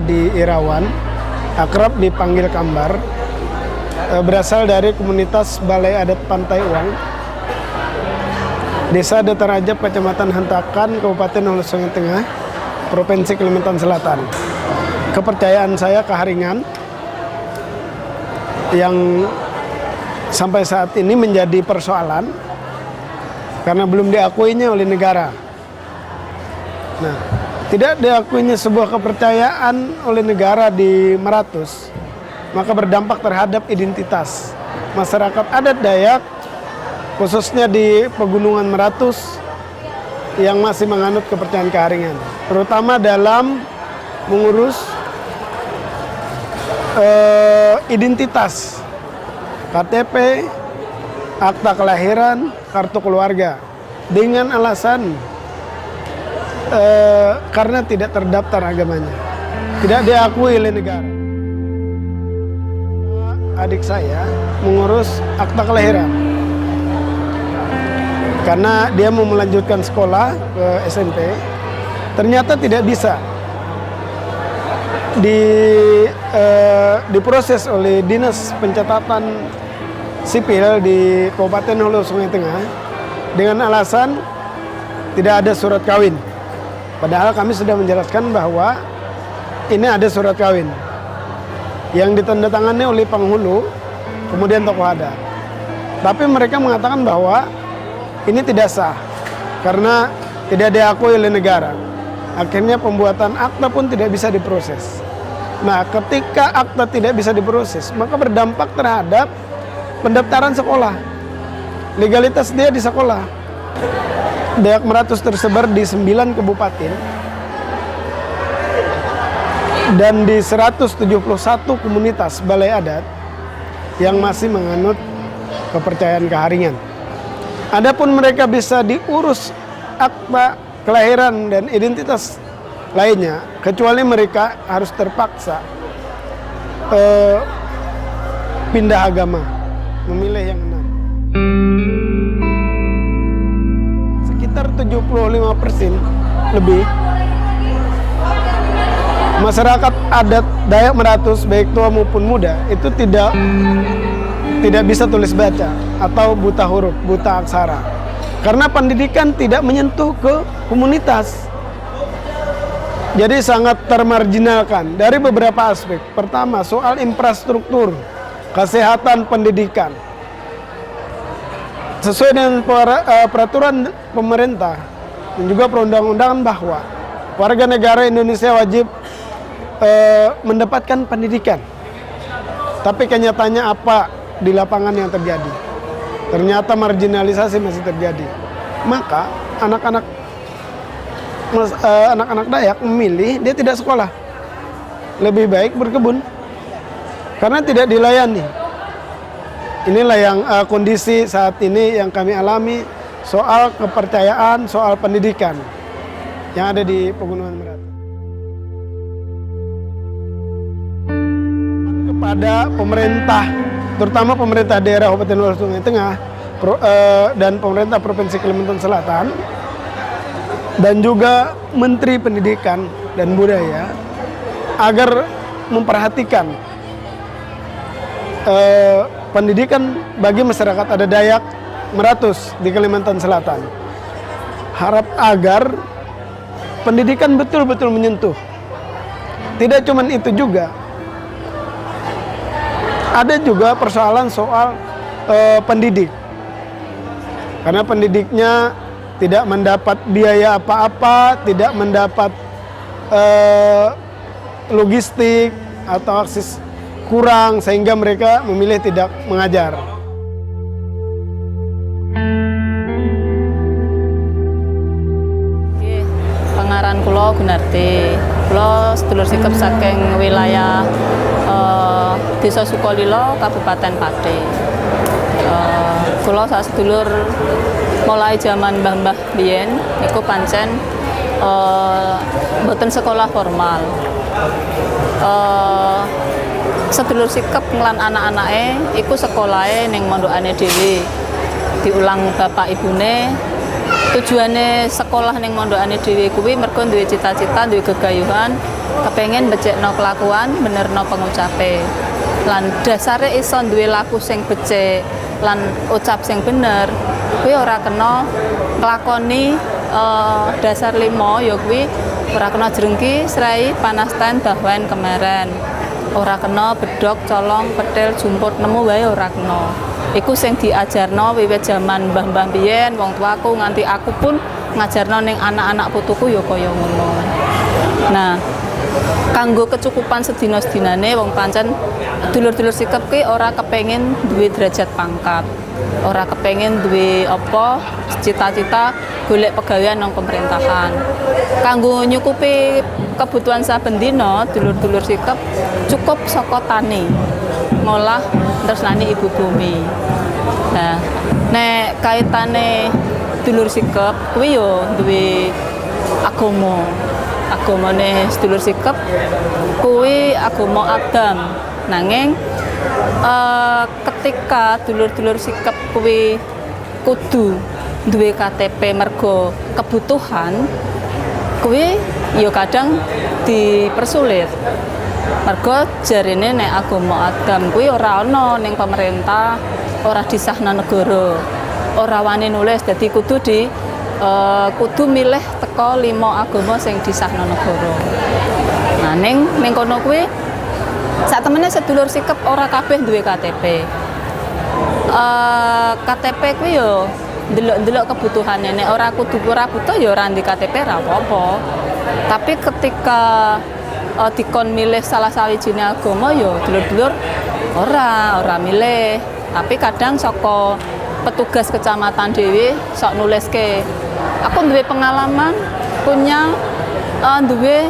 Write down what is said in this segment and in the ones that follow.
Adi Irawan, akrab dipanggil Kambar, berasal dari komunitas Balai Adat Pantai Uang, Desa Datarajab, Kecamatan Hantakan, Kabupaten Hulu Sungai Tengah, Provinsi Kalimantan Selatan. Kepercayaan saya keharingan yang sampai saat ini menjadi persoalan karena belum diakuinya oleh negara. Nah, tidak diakuinya sebuah kepercayaan oleh negara di Meratus, maka berdampak terhadap identitas masyarakat adat Dayak, khususnya di Pegunungan Meratus yang masih menganut kepercayaan keharingan, terutama dalam mengurus identitas, KTP, akta kelahiran, kartu keluarga, dengan alasan karena tidak terdaftar agamanya, tidak diakui oleh negara. Adik saya mengurus akta kelahiran karena dia mau melanjutkan sekolah ke SMP, ternyata tidak bisa diproses oleh Dinas Pencatatan Sipil di Kabupaten Hulu Sungai Tengah dengan alasan tidak ada surat kawin. Padahal kami sudah menjelaskan bahwa ini ada surat kawin yang ditandatangani oleh penghulu, kemudian tokoh adat. Tapi mereka mengatakan bahwa ini tidak sah karena tidak diakui oleh negara. Akhirnya pembuatan akta pun tidak bisa diproses. Nah, ketika akta tidak bisa diproses, maka berdampak terhadap pendaftaran sekolah. Legalitas dia di sekolah. Dayak Meratus tersebar di 9 kabupaten dan di 171 komunitas balai adat yang masih menganut kepercayaan keharingan. Adapun mereka bisa diurus akta kelahiran dan identitas lainnya, kecuali mereka harus terpaksa pindah agama, memilih yang benar. Sekitar 75% lebih masyarakat adat Dayak Meratus, baik tua maupun muda, itu tidak bisa tulis baca atau buta huruf, buta aksara. Karena pendidikan tidak menyentuh ke komunitas. Jadi sangat termarginalkan dari beberapa aspek. Pertama, soal infrastruktur, kesehatan, pendidikan. Sesuai dengan peraturan pemerintah dan juga perundang-undangan bahwa warga negara Indonesia wajib mendapatkan pendidikan. Tapi kenyataannya apa di lapangan yang terjadi? Ternyata marginalisasi masih terjadi. Maka anak-anak Dayak memilih dia tidak sekolah, lebih baik berkebun karena tidak dilayani. Inilah yang kondisi saat ini yang kami alami soal kepercayaan, soal pendidikan yang ada di Pegunungan Meratus. Kepada pemerintah, terutama pemerintah daerah Kabupaten Hulu Sungai Tengah dan pemerintah Provinsi Kalimantan Selatan dan juga Menteri Pendidikan dan Budaya agar memperhatikan pendidikan bagi masyarakat adat Dayak Meratus di Kalimantan Selatan. Harap agar pendidikan betul-betul menyentuh. Tidak cuma itu juga, ada juga persoalan soal pendidik. Karena pendidiknya tidak mendapat biaya apa-apa, tidak mendapat logistik atau akses kurang, sehingga mereka memilih tidak mengajar. Pengaran kulo Gunarti, kulo sedulur sikep saking wilayah Desa Sukolilo, Kabupaten Pati. Kulo sak sedulur mulai zaman mbah-mbah biyen niku pancen mboten sekolah formal. Sedulur sikep nglan anak-anake iku sekolahe ning mondokane dhewe. Diulang bapak ibune. Tujuane sekolah ning mondokane dhewe kuwi mergo duwe cita-cita, duwe gegayuhan kepengen becekno kelakuan, benerno pengucape. Lan dasare iso duwe laku sing becik lan ucap sing bener, kuwi ora kena nglakoni dasar 5 ya kuwi ora kena jrengki, srai, panas ten, bahwan kemeren. Ora kena bedok, colong, petil, jumput nemu wae ora kena. Iku sing diajarno wiwit jaman mbah-mbah biyen, wong tuaku nganti aku pun ngajarno ning anak-anak putuku ya kaya ngono. Nah, kanggo kecukupan sedina-sedinane wong pancen dulur-dulur sikep ki ora kepengin duwe derajat pangkat. Ora kepengin duwe apa cita-cita golek pegawaian nang pemerintahan. Kanggo nyukupi kebutuhan saben dina, dulur-dulur sikep cukup saka tani. Ngolah tresnani ibu bumi. Nah, nek kaitane dulur sikep kuwi yo duwe agama. Agamane sedulur sikep kuwi agama Adam. Nanging ketika dulur-dulur sikep kuwi kudu duwe KTP mergo kebutuhan, kuwi ya kadang dipersulit. Mergo jarine nek agama Adam kuwi ora ana ning pemerintah, ora disahna negara, ora wani nulis, dadi kudu kudu milih teko 5 agama sing disahna negara. Nah ning kono kuwi sak temene sedulur sikep ora kabeh duwe KTP. KTP kuwi yo ndelok-ndelok kebutuhane, nek ora butuh ya ora ndek KTP ra apa-apa. Tapi ketika dikon milih salah sawijine agama ya dulur-dulur ora milih. Tapi kadang saka petugas kecamatan dhewe sok nuliske. Aku duwe pengalaman punya duwe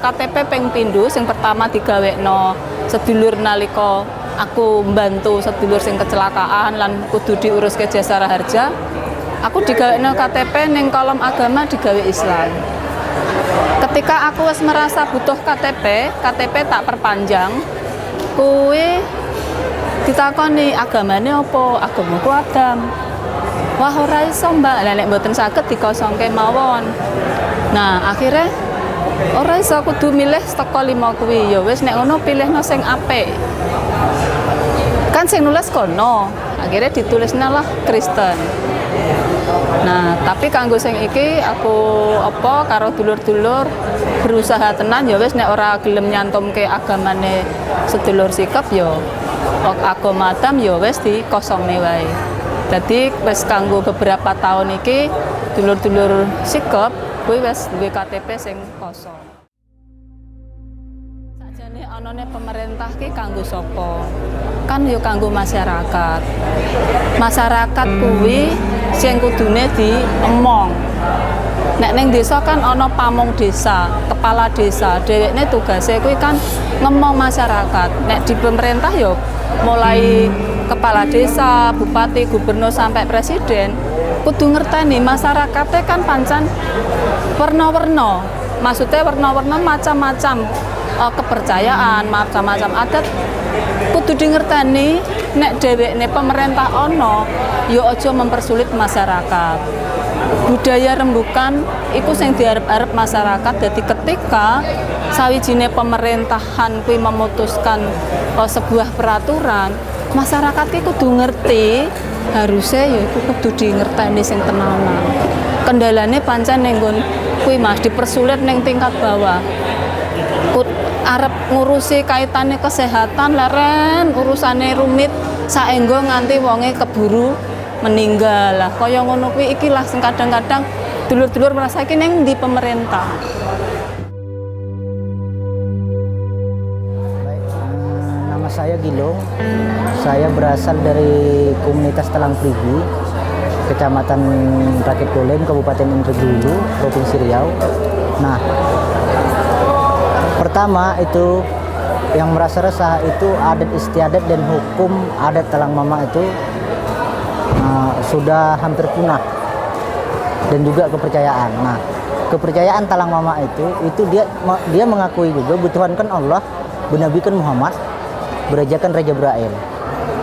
KTP ping pindho sing pertama digawekno sedulur nalika aku mbantu sedulur sing kecelakaan lan kudu diuruske Jasara Harja. Aku digawekno KTP ning kolom agama digawe Islam. Ketika aku wis merasa butuh KTP tak perpanjang, kuwi ditakoni agamane apa? Agamaku Adam. Wah ora iso Mbak, lah nek mboten saged dikosongke mawon. Nah, akhirnya ora iso kudu milih teko 5 kuwi. Ya wis nek ngono pilihno sing apik. Kan sing nulis kono, akhirnya ditulisnya lah Kristen. Nah, tapi kanggo sing iki aku karo dulur-dulur berusaha tenan ya wis nek ora gelem nyantumke agamane sedulur sikep ya agama Adam ya wis dikosongne wae. Dadi wis kanggo beberapa tahun iki dulur-dulur sikep kuwi wis duwe KTP sing kosong. Sakjane anane pemerintah ki kanggo sapa? Kan ya kanggo masyarakat. Masyarakat kuwi sing kudune diemong. Nek ning desa kan ana pamong desa, kepala desa. Dhewekne tugase kuwi kan ngemong masyarakat. Nek di pemerintah ya mulai kepala desa, bupati, gubernur sampai presiden kudu ngerteni masyarakatnya kan pancen warna-warna. Maksudnya warna-warna macam-macam kepercayaan, macam-macam adat kudu dingerteni. Nek dhewekne pemerintah ono ya aja mempersulit masyarakat. Budaya rembukan iku sing diarep-arep masyarakat. Jadi ketika sawijine pemerintahan kuwi memutuskan sebuah peraturan, masyarakat ki kudu ngerti, harusnya ya iku kudu dingerteni sing tenanan. Kendalane pancen ning nggon kuwi Mas dipersulit ning tingkat bawah. Arep ngurusi kaitane kesehatan leren urusane rumit saenggo nganti wonge keburu meninggal lah. Kaya ngono kuwi ikilah sing kadang-kadang dulur-dulur merasa iki ning di pemerintah. Nama saya Gilong. Saya berasal dari komunitas Telang Prigi, Kecamatan Rakit Dolen, Kabupaten Indragiri Hulu, Provinsi Riau. Nah, pertama itu yang merasa resah itu adat istiadat dan hukum adat Talang Mama itu sudah hampir punah, dan juga kepercayaan. Nah, kepercayaan Talang Mama itu dia mengakui juga bertuhankan Allah, bernabikan Muhammad, berajakan Raja Brail.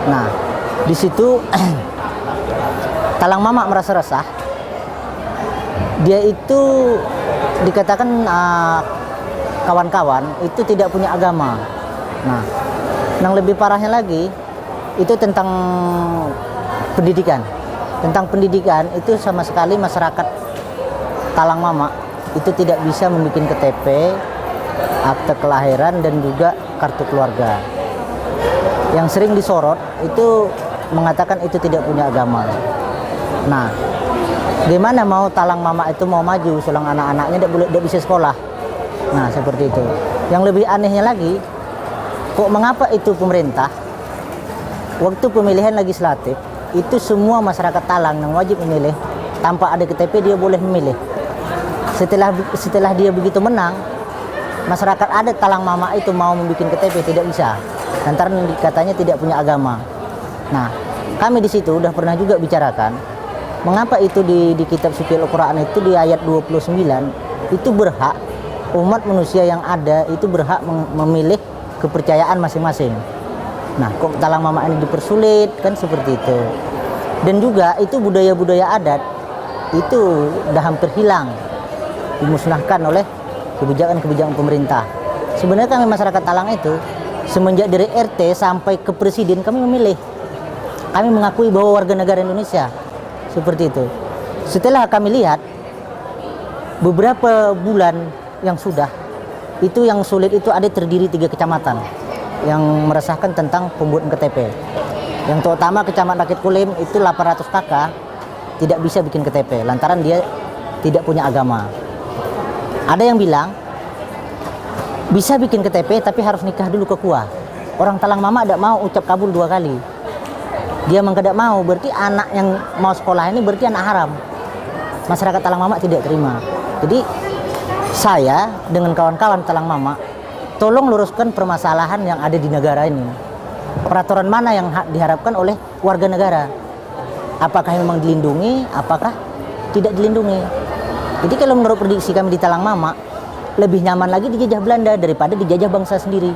Nah, di situ Talang Mama merasa resah. Dia itu dikatakan kawan-kawan itu tidak punya agama. Nah, yang lebih parahnya lagi itu tentang pendidikan. Tentang pendidikan itu sama sekali masyarakat Talang Mama itu tidak bisa membuat KTP, akte kelahiran dan juga kartu keluarga. Yang sering disorot itu mengatakan itu tidak punya agama. Nah, gimana mau Talang Mama itu mau maju selang anak-anaknya tidak bisa sekolah. Nah, seperti itu. Yang lebih anehnya lagi, kok mengapa itu pemerintah waktu pemilihan legislatif itu semua masyarakat Talang yang wajib memilih tanpa ada KTP dia boleh memilih. Setelah dia begitu menang, masyarakat adat Talang Mama itu mau membuat KTP tidak bisa. Lantaran katanya tidak punya agama. Nah, kami di situ udah pernah juga bicarakan mengapa itu di kitab suci Al-Quran itu di ayat 29 itu berhak umat manusia yang ada itu berhak memilih kepercayaan masing-masing. Nah, kok Talang Mama ini dipersulit kan seperti itu. Dan juga itu budaya-budaya adat itu udah hampir hilang, dimusnahkan oleh kebijakan-kebijakan pemerintah. Sebenarnya kami masyarakat Talang itu semenjak dari RT sampai ke presiden kami memilih. Kami mengakui bahwa warga negara Indonesia. Seperti itu. Setelah kami lihat beberapa bulan yang sudah itu yang sulit itu ada terdiri 3 kecamatan yang meresahkan tentang pembuatan KTP. Yang terutama Kecamatan Rakit Kulim itu 800 kakak tidak bisa bikin KTP lantaran dia tidak punya agama. Ada yang bilang bisa bikin KTP tapi harus nikah dulu ke KUA. Orang Talang Mama tidak mau ucap kabul 2 kali. Dia memang tidak mau, berarti anak yang mau sekolah ini berarti anak haram. Masyarakat Talang Mama tidak terima. Jadi saya dengan kawan-kawan Talang Mama tolong luruskan permasalahan yang ada di negara ini. Peraturan mana yang diharapkan oleh warga negara? Apakah memang dilindungi, apakah tidak dilindungi? Jadi kalau menurut prediksi kami di Talang Mama lebih nyaman lagi dijajah Belanda daripada dijajah bangsa sendiri.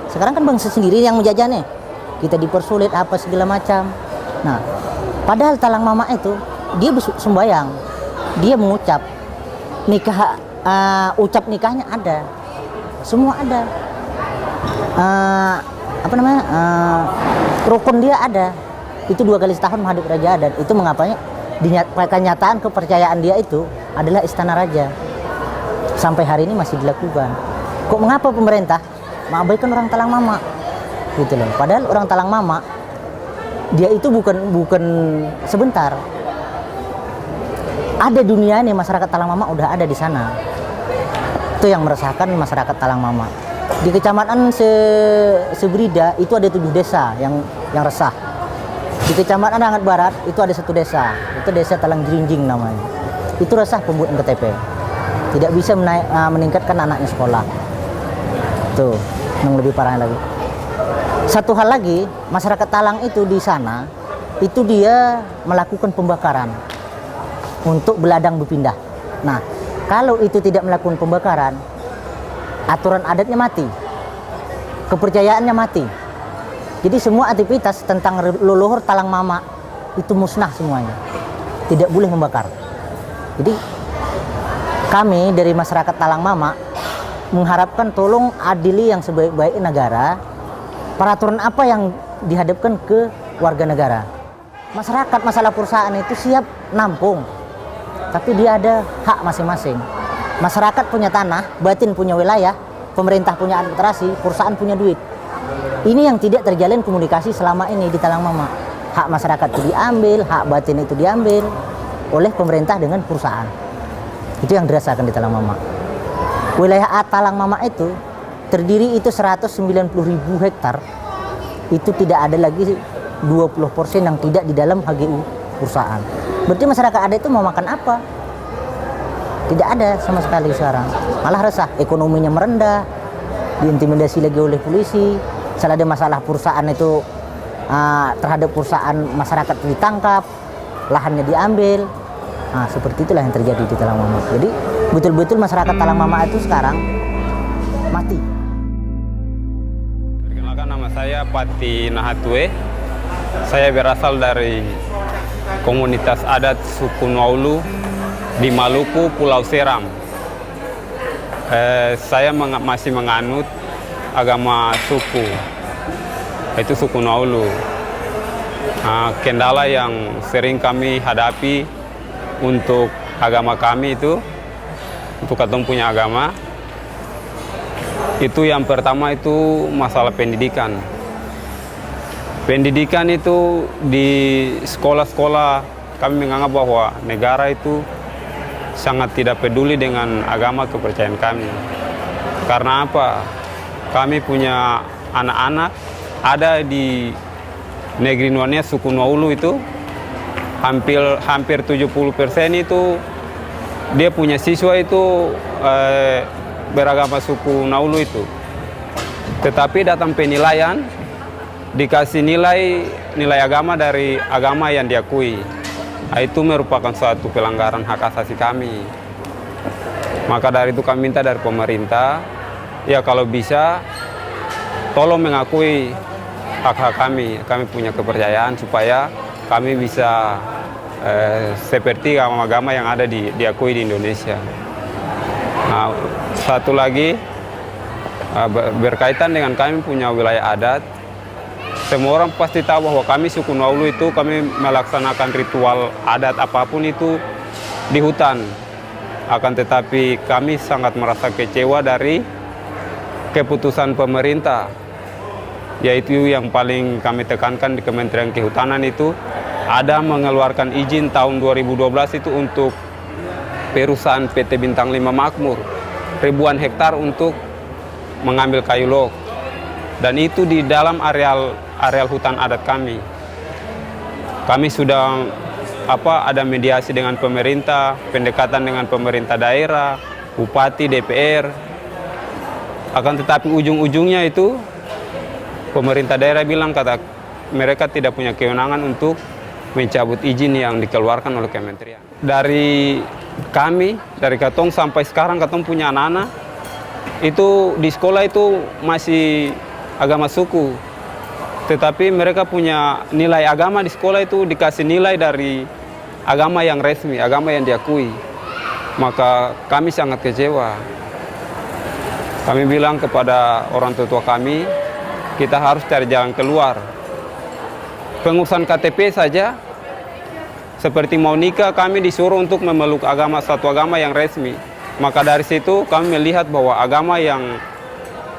Sekarang kan bangsa sendiri yang menjajahnya. Kita dipersulit apa segala macam. Nah, padahal Talang Mama itu dia sembayang, dia mengucap nikah, ucap nikahnya ada, semua ada, rukun dia ada. Itu 2 kali setahun menghadap raja adat. Itu mengapanya kenyataan kepercayaan dia itu adalah istana raja. Sampai hari ini masih dilakukan. Kok mengapa pemerintah mengabaikan orang Talang Mama? Gitu loh. Padahal orang Talang Mama dia itu bukan sebentar. Ada dunia nih masyarakat Talang Mama udah ada di sana. Itu yang meresahkan masyarakat Talang Mama. Di Kecamatan Sebrida itu ada 7 desa yang resah. Di Kecamatan Rangat Barat itu ada 1 desa. Itu desa Talang Jerinjing namanya. Itu resah pembuatan KTP. Tidak bisa meningkatkan anaknya sekolah. Tuh, yang lebih parah lagi. Satu hal lagi, masyarakat Talang itu di sana, itu dia melakukan pembakaran untuk beladang berpindah. Nah, kalau itu tidak melakukan pembakaran, aturan adatnya mati, kepercayaannya mati. Jadi semua aktivitas tentang leluhur Talang Mama itu musnah semuanya, tidak boleh membakar. Jadi kami dari masyarakat Talang Mama mengharapkan tolong adili yang sebaik-baik negara. Peraturan apa yang dihadapkan ke warga negara. Masyarakat masalah perusahaan itu siap nampung, tapi dia ada hak masing-masing. Masyarakat punya tanah, batin punya wilayah, pemerintah punya administrasi, perusahaan punya duit. Ini yang tidak terjalin komunikasi selama ini di Talang Mama. Hak masyarakat itu diambil, hak batin itu diambil oleh pemerintah dengan perusahaan. Itu yang dirasakan di Talang Mama. Wilayah Talang Mama itu terdiri itu 190.000 hektar. Itu tidak ada lagi 20% yang tidak di dalam HGU perusahaan. Berarti masyarakat adat itu mau makan apa? Tidak ada sama sekali sekarang. Malah resah, ekonominya merendah, diintimidasi lagi oleh polisi. Misalnya ada masalah perusahaan itu terhadap perusahaan masyarakat ditangkap, lahannya diambil. Nah, seperti itulah yang terjadi di Talang Mama. Jadi betul-betul masyarakat Talang Mama itu sekarang mati. Perkenalkan, nama saya Pati Nahatue. Saya berasal dari komunitas adat suku Nuaulu di Maluku, Pulau Seram. saya masih menganut agama suku, itu suku Naulu. Kendala yang sering kami hadapi untuk agama kami itu, untuk katong punya agama, itu yang pertama itu masalah pendidikan. Pendidikan itu di sekolah-sekolah kami menganggap bahwa negara itu sangat tidak peduli dengan agama kepercayaan kami. Karena apa? Kami punya anak-anak ada di negeri Nuania suku Naulu itu hampir 70% itu dia punya siswa itu beragama suku Naulu itu. Tetapi datang penilaian dikasih nilai agama dari agama yang diakui. Itu merupakan suatu pelanggaran hak asasi kami. Maka dari itu kami minta dari pemerintah, ya kalau bisa tolong mengakui hak-hak kami. Kami punya kepercayaan supaya kami bisa seperti agama-agama yang ada diakui di Indonesia. Nah, satu lagi berkaitan dengan kami punya wilayah adat. Semua orang pasti tahu bahwa kami suku Naulu itu kami melaksanakan ritual adat apapun itu di hutan. Akan tetapi kami sangat merasa kecewa dari keputusan pemerintah, yaitu yang paling kami tekankan di Kementerian Kehutanan itu ada mengeluarkan izin tahun 2012 itu untuk perusahaan PT Bintang 5 Makmur ribuan hektar untuk mengambil kayu lok, dan itu di dalam areal hutan adat kami. Kami sudah ada mediasi dengan pemerintah, pendekatan dengan pemerintah daerah, bupati, DPR. Akan tetapi ujung-ujungnya itu pemerintah daerah bilang mereka tidak punya kewenangan untuk mencabut izin yang dikeluarkan oleh kementerian. Dari kami, dari katong sampai sekarang katong punya anak-anak, itu di sekolah itu masih agama suku. Tetapi mereka punya nilai agama di sekolah itu dikasih nilai dari agama yang resmi, agama yang diakui. Maka kami sangat kecewa. Kami bilang kepada orang tua kami, kita harus cari jalan keluar. Pengurusan KTP saja, seperti mau nikah, kami disuruh untuk memeluk satu agama yang resmi. Maka dari situ kami melihat bahwa agama yang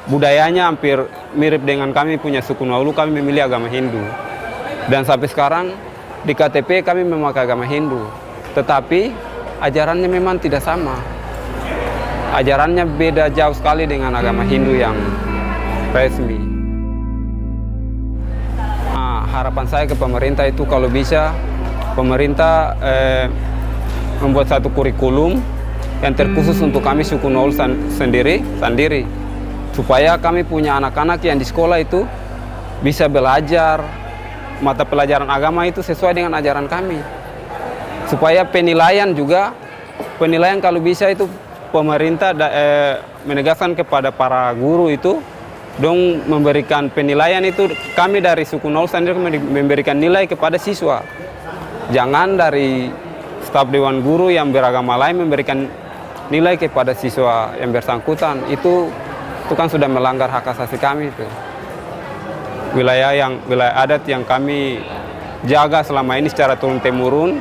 budayanya hampir mirip dengan kami punya suku Naulu, kami memilih agama Hindu. Dan sampai sekarang di KTP kami memakai agama Hindu. Tetapi ajarannya memang tidak sama. Ajarannya beda jauh sekali dengan agama Hindu yang resmi. Harapan saya ke pemerintah itu kalau bisa pemerintah membuat satu kurikulum yang terkhusus untuk kami suku Naulu sendiri, supaya kami punya anak-anak yang di sekolah itu bisa belajar mata pelajaran agama itu sesuai dengan ajaran kami. Supaya penilaian kalau bisa itu pemerintah menegaskan kepada para guru itu dong memberikan penilaian itu, kami dari suku Naulu sendiri memberikan nilai kepada siswa. Jangan dari staf dewan guru yang beragama lain memberikan nilai kepada siswa yang bersangkutan. Itu kan sudah melanggar hak asasi kami itu. Wilayah adat yang kami jaga selama ini secara turun-temurun.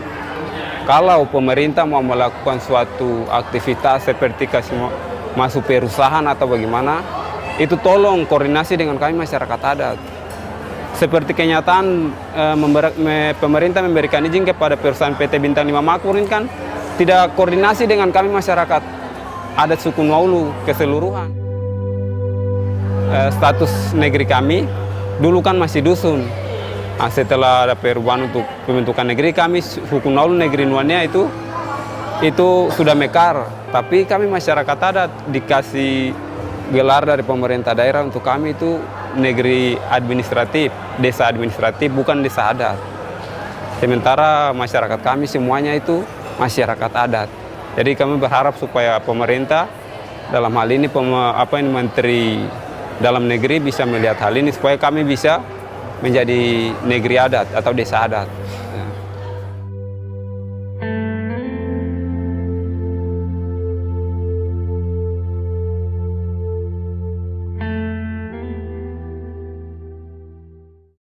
Kalau pemerintah mau melakukan suatu aktivitas seperti kasih masuk perusahaan atau bagaimana, itu tolong koordinasi dengan kami masyarakat adat. Seperti kenyataan pemerintah memberikan izin kepada perusahaan PT Bintang 5 Makmur ini kan tidak koordinasi dengan kami masyarakat adat suku Naulu keseluruhan. Status negeri kami dulu kan masih dusun. Setelah ada perubahan untuk pembentukan negeri, kami suku Naulu negeri Nuania itu sudah mekar. Tapi kami masyarakat adat dikasih gelar dari pemerintah daerah untuk kami itu negeri administratif, desa administratif, bukan desa adat. Sementara masyarakat kami semuanya itu masyarakat adat. Jadi kami berharap supaya pemerintah dalam hal ini Menteri Dalam Negeri bisa melihat hal ini supaya kami bisa menjadi negeri adat atau desa adat.